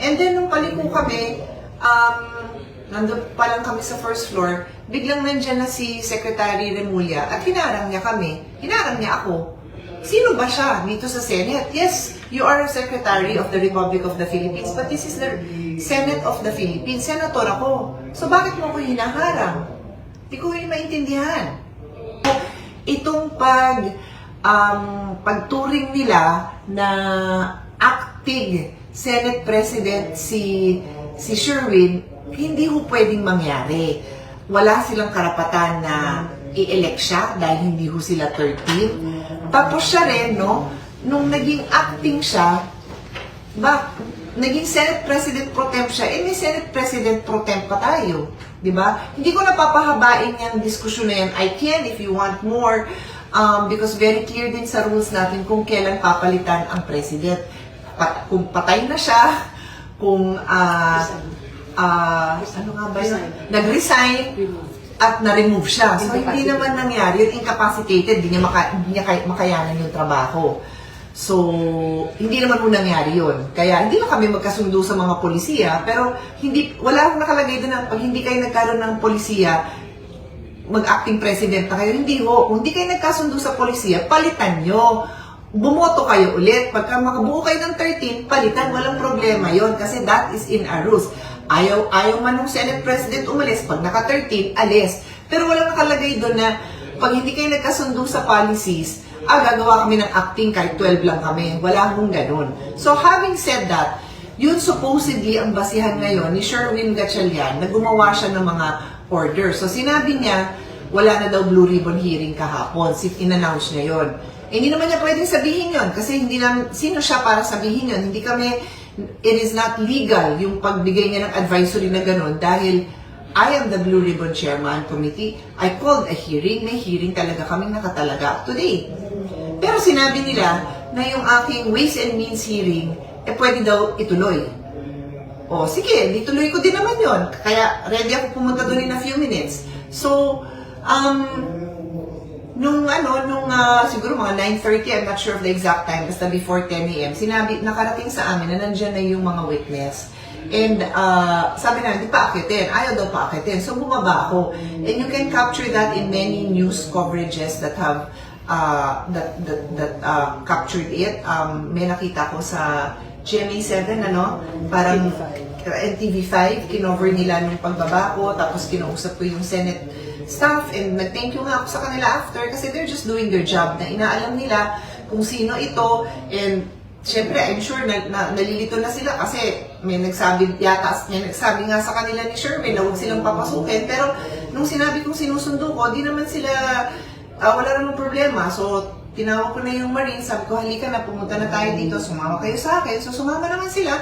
And then, nung paliko kami, nandun pa lang kami sa first floor, biglang nandyan na si Secretary Remulla at hinarang niya kami. Hinarang niya ako. Sino ba siya dito sa Senate? Yes, you are a Secretary of the Republic of the Philippines, but this is the Senate of the Philippines. Senator ako. So bakit mo ako hinaharang? Hindi ko yung maintindihan. Itong pagturing nila na acting Senate President si Sherwin, hindi ho pwedeng mangyari. Wala silang karapatan na i-elect siya dahil hindi ho sila 13. Tapos siya rin, no, nung naging acting siya, naging Senate President Pro Temp siya, may Senate President Pro Temp pa tayo. Diba? Hindi ko napapahabain yung diskusyon na yan. I can if you want more, because very clear din sa rules natin kung kailan papalitan ang President. Kung patay na siya, kung ano nga ba yun? Nag-resign at na-remove siya. So, hindi naman nangyari. Yung incapacitated, hindi niya makayanan yung trabaho. So, hindi naman mo nangyari yun. Kaya, hindi na kami magkasundo sa mga polisiya, pero wala akong nakalagay doon na pag hindi kayo nagkaroon ng polisiya, mag-acting president na kayo. Hindi ho. Kung hindi kayo nagkasundo sa polisiya, palitan nyo. Bumoto kayo ulit. Pagka makabuo kayo ng 13, palitan. Walang problema yon kasi that is in our rules. Ayaw man ng Senate President umalis. Pag naka-13, alis. Pero walang nakalagay doon na pag hindi kayo nagkasundo sa policies, gagawa kami ng acting kahit 12 lang kami. Wala hong ganun. So, having said that, yun supposedly ang basihan ngayon ni Sherwin Gatchalian na gumawa siya ng mga order. So, sinabi niya, wala na daw Blue Ribbon hearing kahapon. In-announce niya yun. Hindi naman niya pwedeng sabihin yun kasi hindi namin, sino siya para sabihin yun? Hindi kami, it is not legal yung pagbigay niya ng advisory na gano'n dahil I am the Blue Ribbon Chairman Committee. I called a hearing. May hearing talaga kaming nakatalaga today. Pero sinabi nila na yung aking Ways and Means hearing, pwede daw ituloy. O, sige, ituloy ko din naman yon. Kaya ready ako pumunta doon in a few minutes. So, siguro mga 9:30, I'm not sure of the exact time, basta before 10 a.m., nakarating sa amin na nandyan na yung mga witness. And sabi na, hindi pa akitin. Ayaw daw pa akitin. So, bumaba ako. And you can capture that in many news coverages that have captured it. May nakita ko sa GMA7, parang NTV5, kinover nila nung pagbaba ko, tapos kinausap ko yung Senate staff, and nag-thank you nga ako sa kanila after kasi they're just doing their job na inaalam nila kung sino ito, and syempre, I'm sure nalilito na sila kasi may nagsabi nga sa kanila ni Sherwin na huwag silang papasukin, pero nung sinabi kong sinusundo ko, di naman sila, wala namang problema. So, tinawag ko na yung Marines, sabi ko, halika na, pumunta na tayo dito, sumama kayo sa akin. So, sumama naman sila.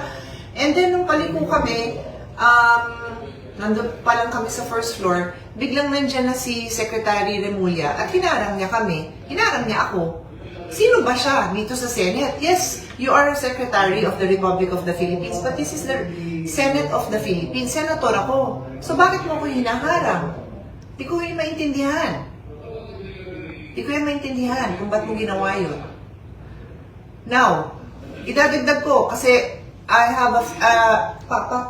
And then, nung paliko kami, nandun pa lang kami sa first floor, biglang nandyan na si Secretary Remulla at hinarang niya kami. Hinarang niya ako. Sino ba siya dito sa Senate? Yes, you are a Secretary of the Republic of the Philippines, but this is the Senate of the Philippines. Senator ako. So bakit mo ako hinaharang? Hindi ko yung maintindihan. Hindi ko yung maintindihan kung ba't mo ginawa yun. Now, idadagdag ko kasi I have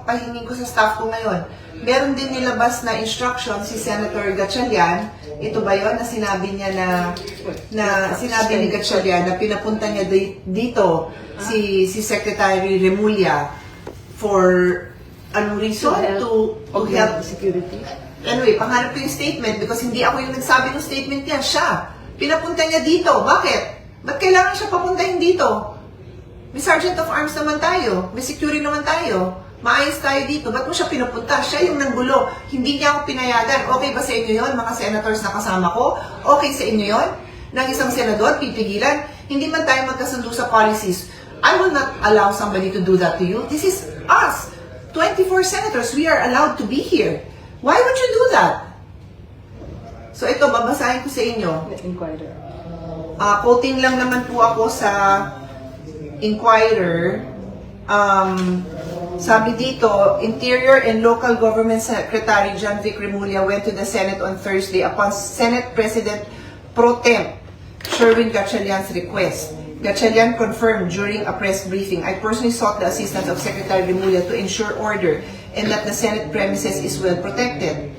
pahingin ko sa staff ko ngayon. Meron din nilabas na instruction si Senator Gatchalian. Ito ba yun na sinabi niya sinabi ni Gatchalian na pinapunta niya dito si Secretary Remulla for anong reason? To help security. Anyway, pangarap ko yung statement because hindi ako yung nagsabi ng statement niya. Siya. Pinapunta niya dito. Bakit? Ba't kailangan siya papuntahin dito? May Sergeant of Arms naman tayo. May security naman tayo. Maayos tayo dito. Ba't mo siya pinupunta? Siya yung nanggulo. Hindi niya ako pinayagan. Okay ba sa inyo yun, mga senators na kasama ko? Okay sa inyo yun? Nang isang senador, pipigilan? Hindi man tayo magkasundo sa policies. I will not allow somebody to do that to you. This is us. 24 senators. We are allowed to be here. Why would you do that? So ito, babasahin ko sa inyo. Inquirer. Quoting lang naman po ako sa Inquirer. Sabi dito, Interior and Local Government Secretary John Vic Remulla went to the Senate on Thursday upon Senate President Pro Temp Sherwin Gatchalian's request. Gatchalian confirmed during a press briefing, I personally sought the assistance of Secretary Remulla to ensure order and that the Senate premises is well protected.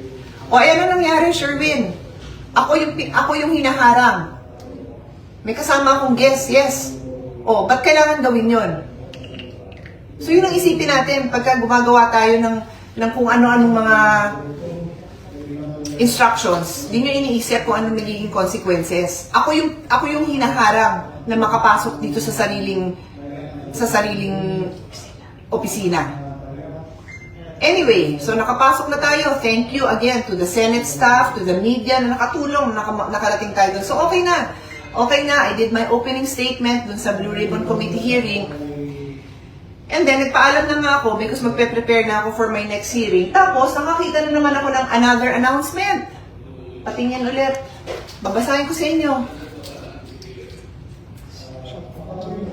O ayan na nangyari, Sherwin. Ako yung hinaharang. May kasama akong guest, yes. O, ba't kailangan gawin yon? So yun ang isipin natin pagka gumagawa tayo ng kung ano-anong mga instructions, di nyo iniisip kung anong nagiging consequences. Ako yung hinaharang na makapasok dito sa sariling opisina. Anyway, so nakapasok na tayo. Thank you again to the Senate staff, to the media na nakatulong, nakarating tayo dun. So okay na. Okay na. I did my opening statement dun sa Blue Ribbon Committee hearing. And then, nagpaalam na nga ako because magpe-prepare na ako for my next hearing. Tapos, nakakita na naman ako ng another announcement. Patingin ulit. Babasahin ko sa inyo.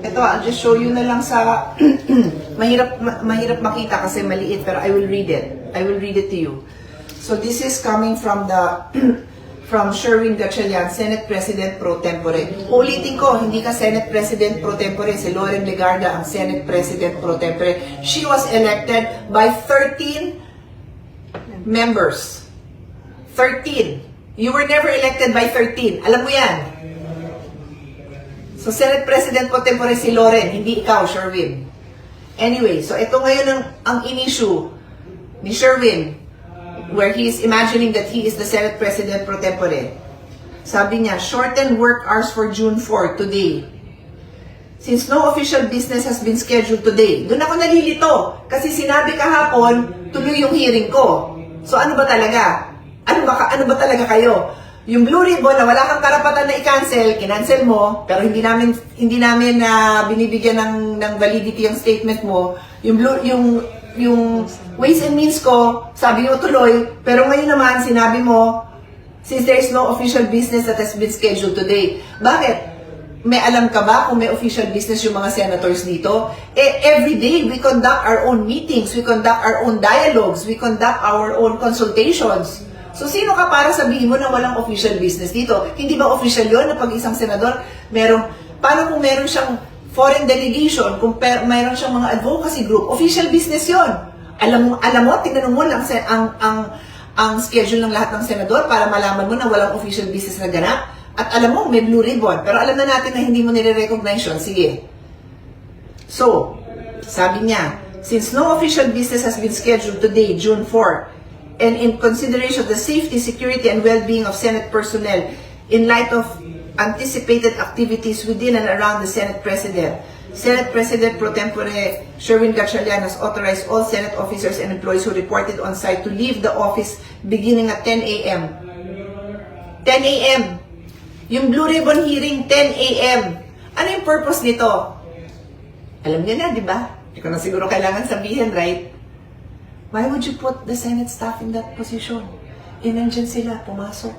Ito, I'll just show you na lang sa... mahirap makita kasi maliit, pero I will read it. I will read it to you. So, this is coming from the... from Sherwin Gatchalian, Senate President Pro Tempore. Ulitin ko, hindi ka Senate President Pro Tempore, si Loren Legarda ang Senate President Pro Tempore. She was elected by 13 members. 13. You were never elected by 13. Alam mo yan. So, Senate President Pro Tempore si Loren, hindi ikaw, Sherwin. Anyway, so ito ngayon ang in-issue ni Sherwin, where he is imagining that he is the Senate President pro tempore. Sabi niya, shorten work hours for June 4 today. Since no official business has been scheduled today. Doon ako nalilito. Kasi sinabi kahapon, tuloy yung hearing ko. So ano ba talaga? Ano ba talaga kayo? Yung Blue Ribbon na wala kang karapatan na i-cancel, kinancel mo, pero hindi namin binibigyan ng validity yung statement mo. Yung ways and means ko, sabi nyo tuloy, pero ngayon naman sinabi mo, since there is no official business that has been scheduled today. Bakit? May alam ka ba kung may official business yung mga senators dito? Every day, we conduct our own meetings, we conduct our own dialogues, we conduct our own consultations. So, sino ka para sabihin mo na walang official business dito? Hindi ba official yun na pag isang senador, paano kung meron siyang foreign delegation, kung mayroon siyang mga advocacy group, official business yon. Alam mo, tinanong mo lang ang schedule ng lahat ng senador para malaman mo na walang official business na ganap. At alam mo, may Blue Ribbon. Pero alam na natin na hindi mo nire-recognize yun. Sige. So, sabi niya, since no official business has been scheduled today, June 4, and in consideration of the safety, security, and well-being of Senate personnel, in light of anticipated activities within and around the Senate President Pro Tempore Sherwin Gatchalian has authorized all Senate officers and employees who reported on site to leave the office beginning at 10 a.m. 10 a.m. Yung Blue Ribbon hearing, 10 a.m. Ano yung purpose nito? Alam niyo na, di ba? Hindi ko na siguro kailangan sabihin, right? Why would you put the Senate staff in that position? Nandyan sila, pumasok.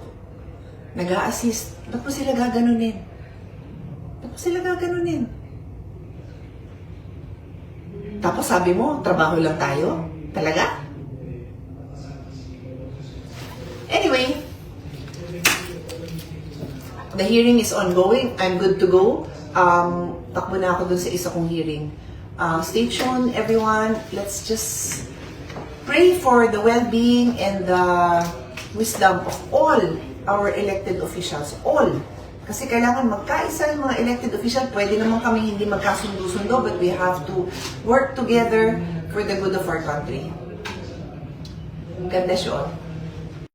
Nag-a-assist. Ba't mo sila gaganunin? Tapos sabi mo, trabaho lang tayo? Talaga? Anyway, the hearing is ongoing. I'm good to go. Takbo na ako dun sa isa kong hearing. Stay tuned, everyone. Let's just pray for the well-being and the wisdom of all our elected officials. All. Kasi kailangan magkaisa yung mga elected official. Pwede naman kami hindi magkasundo-sundo, but we have to work together for the good of our country. God bless you all.